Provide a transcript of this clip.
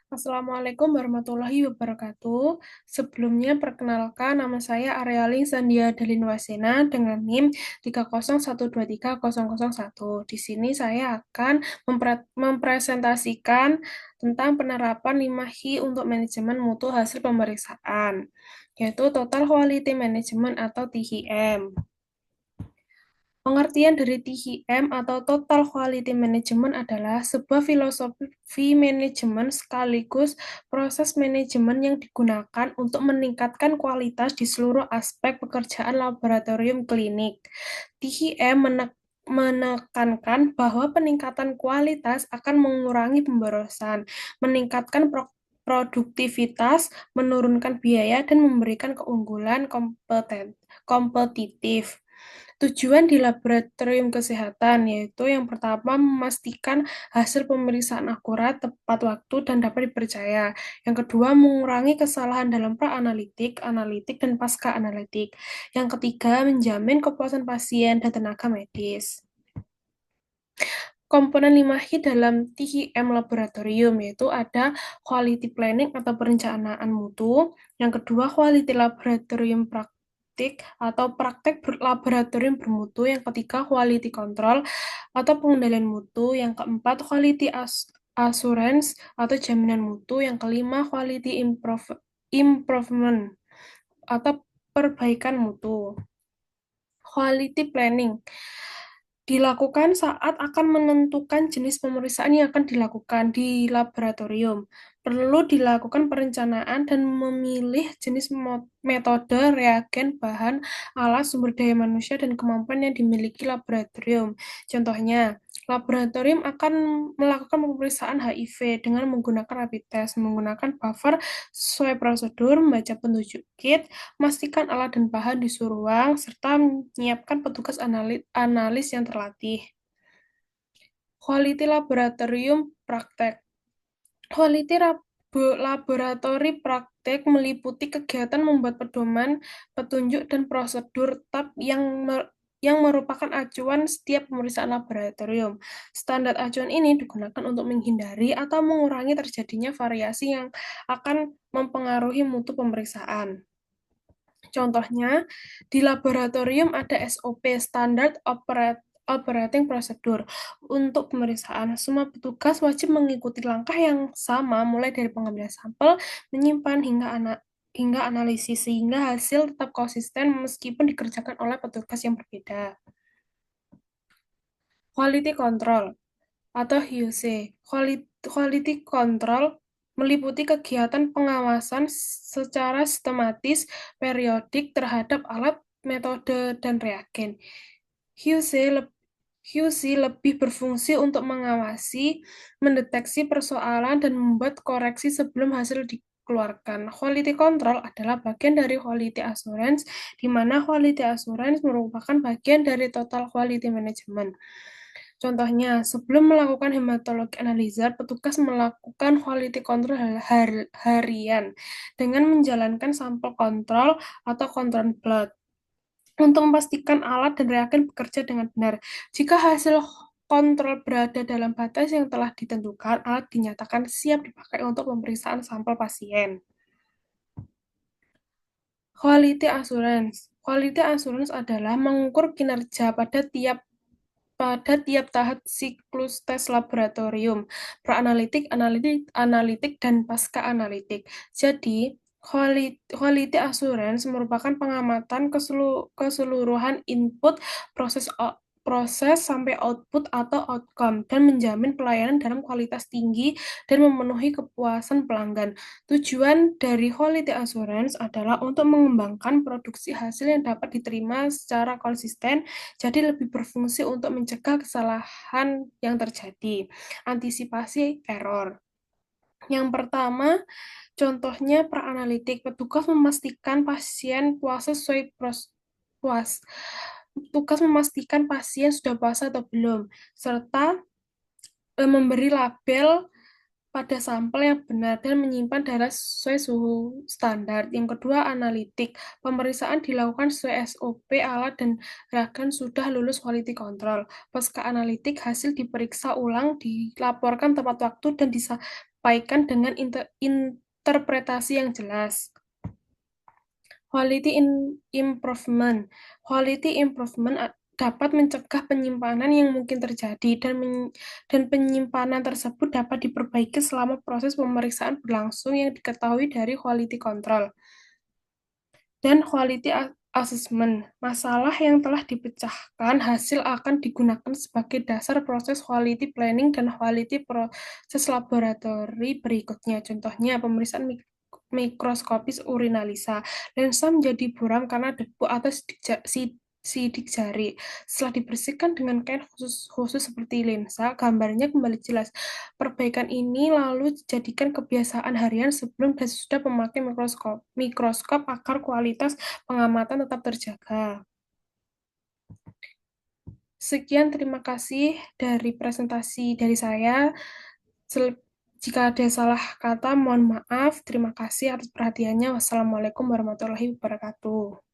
Assalamualaikum warahmatullahi wabarakatuh. Sebelumnya perkenalkan nama saya Areali Sandia Dalin Wasena dengan NIM 301230001. Di sini saya akan mempresentasikan tentang penerapan 5 untuk manajemen mutu hasil pemeriksaan, yaitu Total Quality Management atau TQM. Pengertian dari TQM atau Total Quality Management adalah sebuah filosofi manajemen sekaligus proses manajemen yang digunakan untuk meningkatkan kualitas di seluruh aspek pekerjaan laboratorium klinik. TQM menekankan bahwa peningkatan kualitas akan mengurangi pemborosan, meningkatkan produktivitas, menurunkan biaya, dan memberikan keunggulan kompetitif. Tujuan di laboratorium kesehatan yaitu yang pertama memastikan hasil pemeriksaan akurat, tepat waktu, dan dapat dipercaya. Yang kedua, mengurangi kesalahan dalam pra-analitik, analitik, dan pasca-analitik. Yang ketiga, menjamin kepuasan pasien dan tenaga medis. Komponen 5 dalam TQM laboratorium yaitu ada quality planning atau perencanaan mutu, yang kedua quality laboratorium praktik atau praktek laboratorium bermutu, yang ketiga quality control atau pengendalian mutu, yang keempat quality assurance atau jaminan mutu, yang kelima quality improvement atau perbaikan mutu. Quality planning dilakukan saat akan menentukan jenis pemeriksaan yang akan dilakukan di laboratorium. Perlu dilakukan perencanaan dan memilih jenis metode, reagen, bahan, alat, sumber daya manusia, dan kemampuan yang dimiliki laboratorium. Contohnya, laboratorium akan melakukan pemeriksaan HIV dengan menggunakan rapid test, menggunakan buffer sesuai prosedur, membaca petunjuk kit, memastikan alat dan bahan di suhu ruang, serta menyiapkan petugas analis yang terlatih. Quality laboratorium praktek. Quality laboratori praktek meliputi kegiatan membuat pedoman, petunjuk, dan prosedur tetap yang merupakan acuan setiap pemeriksaan laboratorium. Standar acuan ini digunakan untuk menghindari atau mengurangi terjadinya variasi yang akan mempengaruhi mutu pemeriksaan. Contohnya, di laboratorium ada SOP, Standard Operating Procedure. Untuk pemeriksaan, semua petugas wajib mengikuti langkah yang sama mulai dari pengambilan sampel, menyimpan, hingga analisis, sehingga hasil tetap konsisten meskipun dikerjakan oleh petugas yang berbeda. Quality Control atau QC. Quality Control meliputi kegiatan pengawasan secara sistematis, periodik terhadap alat, metode, dan reagen. QC lebih berfungsi untuk mengawasi, mendeteksi persoalan, dan membuat koreksi sebelum hasil dikeluarkan. Quality control adalah bagian dari quality assurance, di mana quality assurance merupakan bagian dari total quality management. Contohnya, sebelum melakukan hematologi analiza, petugas melakukan quality control harian dengan menjalankan sampel kontrol atau kontrol blood untuk memastikan alat dan reagen bekerja dengan benar. Jika hasil kontrol berada dalam batas yang telah ditentukan, alat dinyatakan siap dipakai untuk pemeriksaan sampel pasien. Quality assurance. Quality assurance adalah mengukur kinerja pada tiap tahap siklus tes laboratorium, pra-analitik, analitik, dan pasca-analitik. Jadi, quality assurance merupakan pengamatan keseluruhan input proses sampai output atau outcome dan menjamin pelayanan dalam kualitas tinggi dan memenuhi kepuasan pelanggan. Tujuan dari quality assurance adalah untuk mengembangkan produksi hasil yang dapat diterima secara konsisten, jadi lebih berfungsi untuk mencegah kesalahan yang terjadi. Antisipasi error. Yang pertama, contohnya pra-analitik. Petugas memastikan pasien puasa sesuai puas. Petugas memastikan pasien sudah puasa atau belum, serta memberi label pada sampel yang benar dan menyimpan darah sesuai suhu standar. Yang kedua, analitik. Pemeriksaan dilakukan sesuai SOP, alat dan reagen sudah lulus quality control. Pasca analitik, hasil diperiksa ulang, dilaporkan tepat waktu, dan disampaikan dengan interpretasi yang jelas. Quality improvement. Quality improvement dapat mencegah penyimpanan yang mungkin terjadi dan penyimpanan tersebut dapat diperbaiki selama proses pemeriksaan berlangsung yang diketahui dari quality control. Dan quality assessment. Masalah yang telah dipecahkan hasil akan digunakan sebagai dasar proses quality planning dan quality proses laboratori berikutnya. Contohnya, pemeriksaan mikroskopis urinalisa. Lensa menjadi buram karena debu atau sidik jari. Setelah dibersihkan dengan kain khusus seperti lensa, gambarnya kembali jelas. Perbaikan ini lalu dijadikan kebiasaan harian sebelum dan sesudah memakai mikroskop agar kualitas pengamatan tetap terjaga. Sekian, terima kasih dari presentasi dari saya. Jika ada salah kata, mohon maaf. Terima kasih atas perhatiannya. Wassalamualaikum warahmatullahi wabarakatuh.